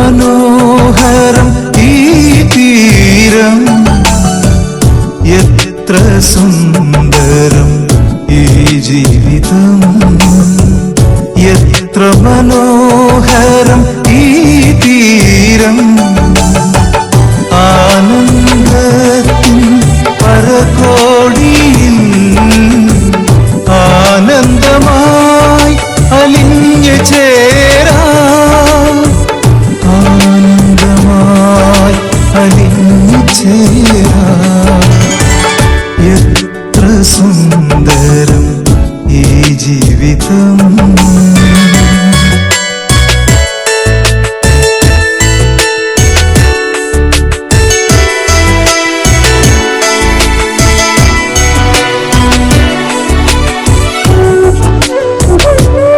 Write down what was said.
മനോഹരം ഈ തീരം, എത്ര സുന്ദരം ഈ ജീവിതം, എത്ര മനോഹരം ഈ തീരം. ആനന്ദത്തിൻ പരകോടിയിൽ ആനന്ദമായി അലിഞ്ഞു ചേരാം, ആനന്ദമായി അലിഞ്ഞു ചേരാം. എത്ര സുന്ദരം ഈ ജീവിതം.